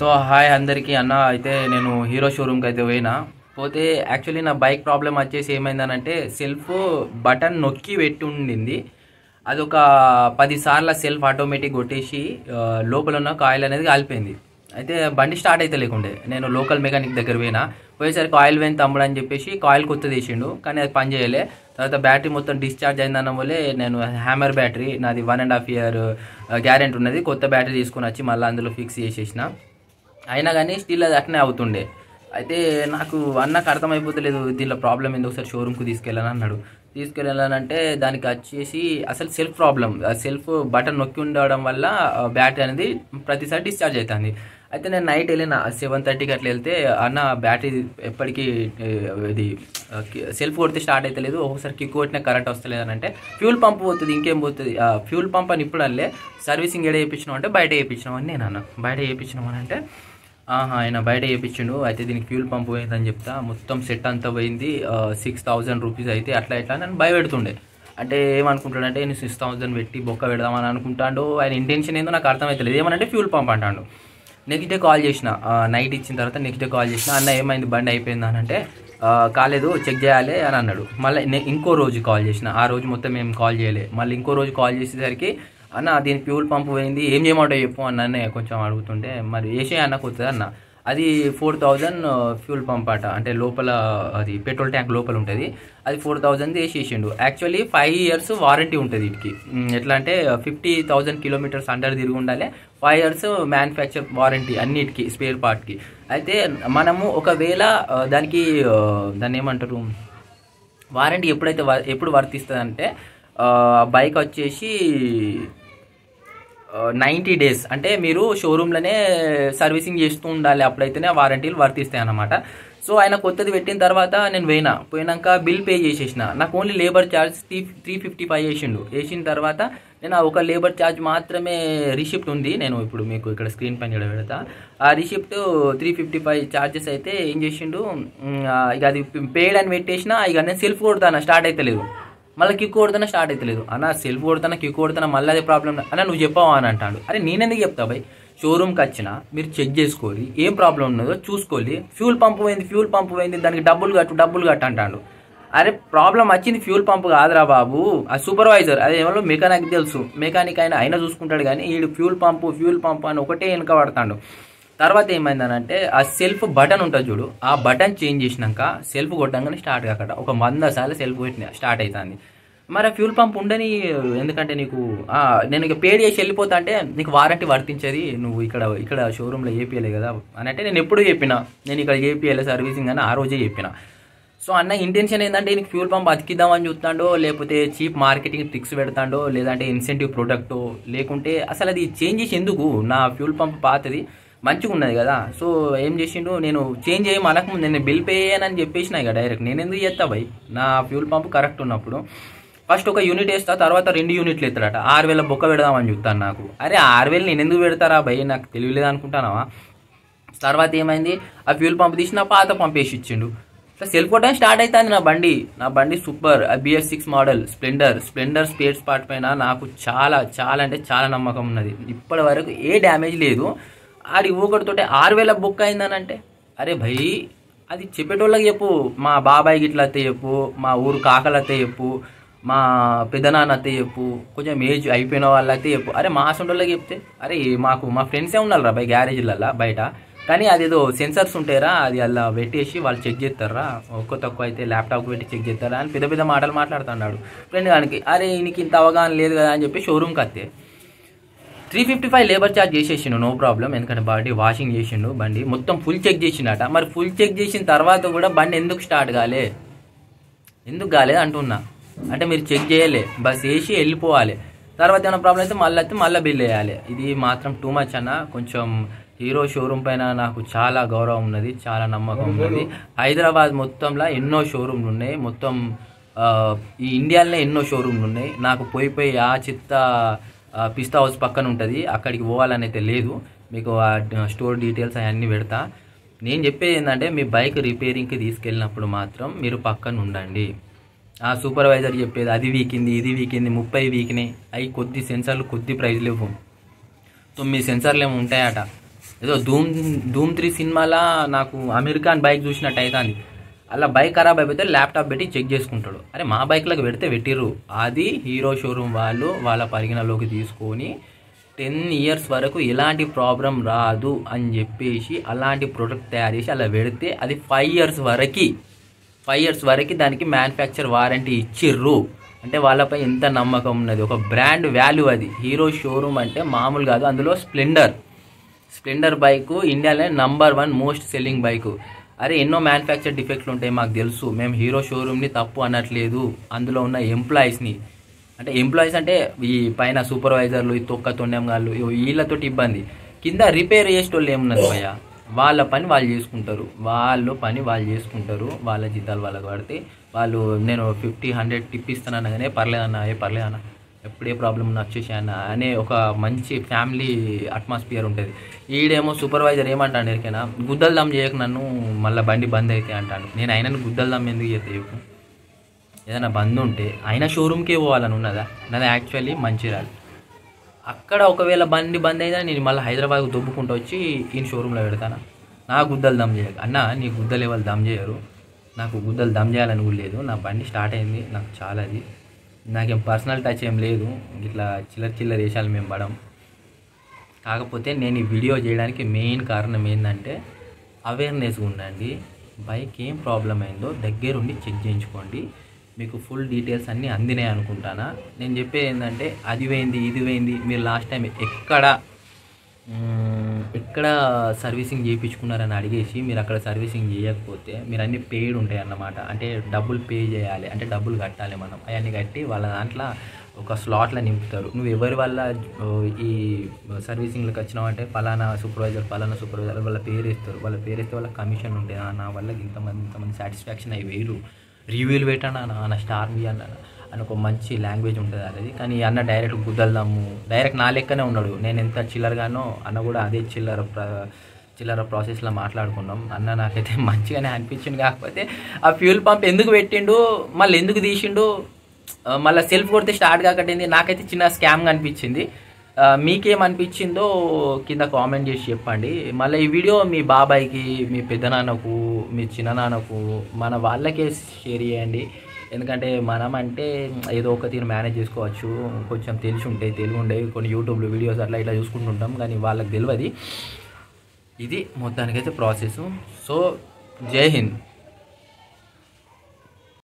So hi అందరికీ అన్న. అయితే నేను హీరో షోరూమ్కి అయితే పోయినా. పోతే యాక్చువల్లీ నా బైక్ ప్రాబ్లం వచ్చేసి ఏమైందనంటే సెల్ఫ్ బటన్ నొక్కి పెట్టి ఉండింది. అదొక 10 సార్లు సెల్ఫ్ ఆటోమేటిక్ కొట్టేసి లోపల ఉన్న కాయిల్ అనేది కాలిపోయింది. అయితే బండి స్టార్ట్ అయితే లేకుండే. నేను లోకల్ మెకానిక్ దగ్గర పోయేసరికి ఆయిల్ పోయిన తమ్ముడు అని చెప్పేసి కాయిల్ కొత్తది వేసిండు, కానీ అది పని చేయలే. తర్వాత బ్యాటరీ మొత్తం డిశ్చార్జ్ అయిందన్న వల్లే నేను హ్యామర్ బ్యాటరీ, నాది 1.5 year గ్యారెంటీ ఉన్నది, కొత్త బ్యాటరీ తీసుకుని వచ్చి మళ్ళీ అందులో ఫిక్స్ చేసేసిన. అయినా కానీ స్టిల్ అది అట్నే అవుతుండే. అయితే నాకు అన్నకు అర్థమైపోతలేదు దీనిలో ప్రాబ్లం ఏందో, ఒకసారి షోరూమ్కి తీసుకెళ్ళాలని అన్నాడు. తీసుకెళ్ళాలంటే దానికి వచ్చేసి అసలు సెల్ఫ్ ప్రాబ్లం, సెల్ఫ్ బటన్ నొక్కి ఉండడం వల్ల బ్యాటరీ అనేది ప్రతిసారి డిశ్చార్జ్ అవుతుంది. అయితే నేను నైట్ వెళ్ళిన 7:30కి అట్లా వెళ్తే, అన్న బ్యాటరీ ఎప్పటికీ ఇది సెల్ఫ్ కొడితే స్టార్ట్ అయితే లేదు, ఒకసారి కిక్ కొట్టినా కరెంట్ వస్తలేదు అని అంటే, ఫ్యూల్ పంప్ పోతుంది, ఇంకేం పోతుంది, ఫ్యూల్ పంప్ అని ఇప్పుడు అల్లే సర్వీసింగ్ ఏడ చేయించినాం అంటే బయట చేయించినాం అని నేను అన్న. బయట చేయించినాం అని అంటే ఆయన బయట చేయించిండు. అయితే దీనికి ఫ్యూల్ పంప్ పోయిందని చెప్తా, మొత్తం సెట్ అంతా పోయింది, 6,000 రూపీస్ అయితే అట్లా ఇట్లా నన్ను భయపెడుతుండే. అంటే ఏమనుకుంటాడంటే నేను 6,000 పెట్టి బొక్క పెడదామని అనుకుంటాడు. ఆయన ఇంటెన్షన్ ఏందో నాకు అర్థమవుతలేదు. ఏమనంటే ఫ్యూల్ పంప్ అంటాడు. నెక్స్ట్ డే కాల్ చేసిన, నైట్ ఇచ్చిన తర్వాత నెక్స్ట్ డే కాల్ చేసిన, అన్న ఏమైంది బండి అయిపోయింది అని అంటే, కాలేదు చెక్ చేయాలి అని అన్నాడు. మళ్ళీ ఇంకో రోజు కాల్ చేసిన, ఆ రోజు మొత్తం ఏం కాల్ చేయలే. మళ్ళీ ఇంకో రోజు కాల్ చేసేసరికి, అన్న దీని ఫ్యూల్ పంప్ పోయింది, ఏం చేయమంటావు చెప్పు అన్ననే కొంచెం అడుగుతుంటే, మరి వేసే అన్న కొత్తది అన్న, అది 4,000 ఫ్యూల్ పంప్ అట, అంటే లోపల అది పెట్రోల్ ట్యాంక్ లోపల ఉంటుంది, అది 4,000 వేసేసిండు. యాక్చువల్లీ 5 years వారంటీ ఉంటుంది వీటికి. ఎట్లా అంటే 50,000 kilometers అండర్ తిరిగి ఉండాలి, 5 years మ్యానుఫ్యాక్చర్ వారంటీ అన్నిటికీ, స్పేర్ పార్ట్కి. అయితే మనము ఒకవేళ దానికి దాన్ని ఏమంటారు, వారంటీ ఎప్పుడు వర్తిస్తుంది అంటే, బైక్ వచ్చేసి 90 days, అంటే మీరు షోరూంలోనే సర్వీసింగ్ చేస్తూ ఉండాలి, అప్పుడైతేనే వారంటీలు వర్తిస్తాయి అన్నమాట. సో ఆయన కొత్తది పెట్టిన తర్వాత నేను పోయినాక బిల్ పే చేసేసిన. నాకు ఓన్లీ లేబర్ ఛార్జ్ 355 వేసిన తర్వాత నేను ఒక లేబర్ ఛార్జ్ మాత్రమే రిసిప్ట్ ఉంది, నేను ఇప్పుడు మీకు ఇక్కడ స్క్రీన్ పైన పెడతా. ఆ రిసిప్ట్ 355 ఛార్జెస్ అయితే ఏం చేసిండు, ఇక అది పేడ్ అని పెట్టేసిన. ఇక నేను సెల్ఫ్ కొడతాను, స్టార్ట్ అయితే లేదు, మళ్ళీ కిక్ కొడుతున్నా స్టార్ట్ అయితే లేదు. అన్న సెల్ఫ్ కొడుతున్నా కిక్ కొడుతున్నా మళ్ళీ అదే ప్రాబ్లం అన్న, నువ్వు చెప్పావా అని అంటాడు. అరే నేనెందుకు చెప్తా భయ్, షోరూమ్కి వచ్చిన మీరు చెక్ చేసుకోవాలి, ఏం ప్రాబ్లం ఉన్నదో చూసుకోవాలి. ఫ్యూల్ పంప్ పోయింది దానికి డబ్బులు కట్టు అంటాడు. అరే ప్రాబ్లం వచ్చింది ఫ్యూల్ పంప్ కాదురా బాబు, ఆ సూపర్వైజర్ అదే ఏమో మెకానిక్ తెలుసు, మెకానిక్ అయినా చూసుకుంటాడు, కానీ వీడు ఫ్యూల్ పంప్ అని ఒకటే వెనక పడతాడు. తర్వాత ఏమైందనంటే, ఆ సెల్ఫ్ బటన్ ఉంటుంది చూడు, ఆ బటన్ చేంజ్ చేసినాక సెల్ఫ్ కొట్టంగానే స్టార్ట్ కాకట, ఒక 100 సార్లు సెల్ఫ్ కొట్టినా స్టార్ట్ అవుతుంది. మరి ఆ ఫ్యూల్ పంప్ ఉండని, ఎందుకంటే నీకు నేను ఇక పేడ్ చేసి వెళ్ళిపోతా అంటే నీకు వారంటీ వర్తించేది, నువ్వు ఇక్కడ షోరూంలో ఏపీఎలే కదా అని అంటే, నేను ఎప్పుడు చెప్పినా నేను ఇక్కడ ఏపీఎల్ సర్వీసింగ్ అని ఆ రోజే చెప్పిన. సో అన్న ఇంటెన్షన్ ఏంటంటే నీకు ఫ్యూల్ పంప్ అతికిద్దామని చూస్తాడో, లేకపోతే చీప్ మార్కెటింగ్ ట్రిక్స్ పెడతాడో, లేదంటే ఇన్సెంటివ్ ప్రోడక్టో, లేకుంటే అసలు అది చేంజ్ చేసి ఎందుకు, నా ఫ్యూల్ పంప్ పాతది మంచిగా ఉన్నది కదా. సో ఏం చేసిండు, నేను చేంజ్ చేయమనకముందు నేను బిల్ పే చేయనని చెప్పేసిన. ఇక డైరెక్ట్ నేను ఎందుకు చేస్తా భయ్, నా ఫ్యూల్ పంప్ కరెక్ట్ ఉన్నప్పుడు ఫస్ట్ ఒక యూనిట్ వేస్తా, తర్వాత 2 యూనిట్లు ఎత్తాడట, 6,000 బొక్క పెడదామని చెప్తాను. నాకు అరే 6,000 నేను ఎందుకు పెడతారా భయ్, నాకు తెలియలేదు అనుకుంటానావా. తర్వాత ఏమైంది, ఆ ఫ్యూల్ పంప్ తీసి నా పాత పంప్ వేసి ఇచ్చిండు. సెల్ఫ్ కొట్టడం స్టార్ట్ అవుతుంది. నా బండి super, BS6 model Splendor spares part పైన నాకు చాలా అంటే చాలా నమ్మకం ఉన్నది. ఇప్పటి వరకు ఏ డ్యామేజ్ లేదు. ఆడి ఊకడితోటే 6,000 బుక్ అయిందని అంటే, అరే భయ్ అది చెప్పేటోళ్ళకి చెప్పు, మా బాబాయ్ గిట్ల అత్తే చెప్పు, మా ఊరు కాకలు అత్తే చెప్పు, మా పెద్దనాన్న అత్తే చెప్పు, కొంచెం ఏజ్ అయిపోయిన వాళ్ళు అయితే చెప్పు. అరే మా సొంటోళ్ళకి చెప్తే, అరే మా ఫ్రెండ్సే ఉన్నారు రా భయ్ గ్యారేజ్లల్లో బయట, కానీ అదేదో సెన్సర్స్ ఉంటారా, అది అలా పెట్టేసి వాళ్ళు చెక్ చేస్తారా, ఒక్క తక్కువ అయితే ల్యాప్టాప్ పెట్టి చెక్ చేస్తారా అని పెద్ద మాటలు మాట్లాడుతున్నాడు ఫ్రెండ్ గానికి. అరే ఈయనకి ఇంత అవగాహన లేదు కదా అని చెప్పి షోరూమ్కి వస్తే 355 లేబర్ ఛార్జ్ చేసేసిండు, నో ప్రాబ్లం, ఎందుకంటే బండి వాషింగ్ చేసిండు, బండి మొత్తం ఫుల్ చెక్ చేసిండట. మరి ఫుల్ చెక్ చేసిన తర్వాత కూడా బండి ఎందుకు స్టార్ట్ కాలేదు అంటున్నా. అంటే మీరు చెక్ చేయలే, బస్ వేసి వెళ్ళిపోవాలి, తర్వాత ఏమైనా ప్రాబ్లం అయితే మళ్ళీ బిల్ వేయాలి. ఇది మాత్రం టూ మచ్ అన్న. కొంచెం హీరో షోరూమ్ పైన నాకు చాలా గౌరవం ఉన్నది, చాలా నమ్మకం ఉన్నది. హైదరాబాద్ మొత్తంలో ఎన్నో షోరూమ్లు ఉన్నాయి, మొత్తం ఈ ఇండియాలోనే ఎన్నో షోరూమ్లు ఉన్నాయి. నాకు పోయి ఆ పిస్తా హౌస్ పక్కన ఉంటుంది, అక్కడికి పోవాలని అయితే లేదు. మీకు ఆ స్టోర్ డీటెయిల్స్ అవన్నీ పెడతా. నేను చెప్పేది ఏంటంటే, మీ బైక్ రిపేరింగ్కి తీసుకెళ్ళినప్పుడు మాత్రం మీరు పక్కన ఉండండి. ఆ సూపర్వైజర్ చెప్పేది అది వీకింది ఇది వీకింది 30 వీకినాయి, అవి కొద్ది సెన్సార్లు కొద్ది ప్రైజ్లు ఇవ్వు, 9 సెన్సార్లు ఏమో ఉంటాయట. ఏదో ధూమ్ 3 సినిమాలో నాకు అమెరికన్ బైక్ చూసినట్టు అవుతుంది. అలా బైక్ ఖరాబ్ అయిపోతే ల్యాప్టాప్ పెట్టి చెక్ చేసుకుంటాడు. అరే మా బైక్లకు పెట్టిర్రు. అది హీరో షోరూమ్ వాళ్ళు వాళ్ళ పరిగణలోకి తీసుకొని 10 years వరకు ఎలాంటి ప్రాబ్లం రాదు అని చెప్పేసి అలాంటి ప్రోడక్ట్ తయారు చేసి అలా పెడితే అది 5 years వరకు దానికి మ్యానుఫ్యాక్చర్ వారంటీ ఇచ్చిర్రు. అంటే వాళ్ళపై ఎంత నమ్మకం ఉన్నది, ఒక బ్రాండ్ వాల్యూ అది. హీరో షోరూమ్ అంటే మామూలు కాదు. అందులో స్ప్లెండర్ బైకు ఇండియాలో నంబర్ 1 మోస్ట్ సెల్లింగ్ బైకు. అరే ఎన్నో మ్యానుఫ్యాక్చర్ డిఫెక్ట్లు ఉంటాయి మాకు తెలుసు, మేము హీరో షోరూమ్ని తప్పు అనట్లేదు. అందులో ఉన్న ఎంప్లాయీస్ని, అంటే ఎంప్లాయీస్ అంటే ఈ పైన సూపర్వైజర్లు, ఈ తొక్క తొండెంగాళ్ళు, వీళ్ళతోటి ఇబ్బంది. కింద రిపేర్ చేసేటోళ్ళు ఏమున్నది భయ్య, వాళ్ళ పని వాళ్ళు చేసుకుంటారు, వాళ్ళ జీతాలు వాళ్ళకి పడితే వాళ్ళు నేను 50-100 టిప్ ఇస్తానన్నా కానీ పర్లేదన్నా ఎప్పుడే ప్రాబ్లం వచ్చేసాయన్న అనే ఒక మంచి ఫ్యామిలీ అట్మాస్ఫియర్ ఉంటుంది. ఈడేమో సూపర్వైజర్ ఏమంటాడు ఎరికైనా, గుద్దలు దమ్ చేయకు నన్ను, మళ్ళీ బండి బంద్ అయితే అంటాను. నేను అయినా గుద్దలు దమ్ ఎందుకు చేస్తే ఏదైనా బంద్ ఉంటే అయినా షోరూమ్కే పోవాలని ఉన్నదా నాది. యాక్చువల్లీ మంచిర్యాల, అక్కడ ఒకవేళ బండి బంద్ అయినా నేను మళ్ళీ హైదరాబాద్కు దొబ్బుకుంటూ వచ్చి ఈయన షోరూంలో పెడతాను. నా గుద్దలు దమ్ చేయకు అన్న, నీ గుద్దలు ఎవరు దమ్ చేయరు, నాకు గుద్దలు దమ్ చేయాలని కూడా లేదు. నా బండి స్టార్ట్ అయింది, నాకు చాలా అది, నాకేం పర్సనల్ టచ్ ఏం లేదు, ఇట్లా చిల్లర వేషాలు మేము పడం. కాకపోతే నేను ఈ వీడియో చేయడానికి మెయిన్ కారణం ఏంటంటే అవేర్నెస్గా ఉండండి. బైక్ ఏం ప్రాబ్లం అయిందో దగ్గరుండి చెక్ చేయించుకోండి. మీకు ఫుల్ డీటెయిల్స్ అన్నీ అందినాయి అనుకుంటానా. నేను చెప్పేది ఏంటంటే అది పోయింది ఇది పోయింది, మీరు లాస్ట్ టైం ఎక్కడ సర్వీసింగ్ చేయించుకున్నారని అడిగేసి మీరు అక్కడ సర్వీసింగ్ చేయకపోతే మీరు అన్నీ పెయిడ్ ఉంటాయి అన్నమాట. అంటే డబ్బులు పే చేయాలి, అంటే డబ్బులు కట్టాలి మనం. అవన్నీ కట్టి వాళ్ళ దాంట్లో ఒక స్లాట్లో నింపుతారు. నువ్వు ఎవరి వల్ల ఈ సర్వీసింగ్లకు వచ్చినావు అంటే పలానా సూపర్వైజర్ వాళ్ళ పేరు ఇస్తారు. వాళ్ళ కమిషన్ ఉంటుంది. నా వల్ల ఇంతమంది సాటిస్ఫాక్షన్ అవి వేరు, రివ్యూలు పెట్టాను అన్న, స్టార్ మీ అన్న అని ఒక మంచి లాంగ్వేజ్ ఉంటుంది అనేది. కానీ అన్న డైరెక్ట్ గుద్దల్దాము, డైరెక్ట్ నా లెక్కనే ఉన్నాడు. నేను ఎంత చిల్లరగానో అన్న కూడా అదే చిల్లర ప్రాసెస్లో మాట్లాడుకున్నాం. అన్న నాకైతే మంచిగానే అనిపించింది. కాకపోతే ఆ ఫ్యూల్ పంప్ ఎందుకు పెట్టిండు, మళ్ళీ ఎందుకు తీసిండు, మళ్ళీ సెల్ఫ్ కొడితే స్టార్ట్ కాకటింది, నాకైతే చిన్న స్కామ్గా అనిపించింది. మీకేమనిపించిందో కింద కామెంట్ చేసి చెప్పండి. మళ్ళీ ఈ వీడియో మీ బాబాయ్కి, మీ పెద్దనాన్నకు, మీ చిన్ననాన్నకు, మన వాళ్ళకే షేర్ చేయండి. ఎందుకంటే మనం అంటే ఏదో ఒక తీరు మేనేజ్ చేసుకోవచ్చు, కొంచెం తెలివి ఉండేవి, కొన్ని యూట్యూబ్లో వీడియోస్ అట్లా ఇట్లా చూసుకుంటుంటాం, కానీ వాళ్ళకి తెలియదు. ఇది మొత్తానికైతే ప్రాసెస్. సో జై హింద్.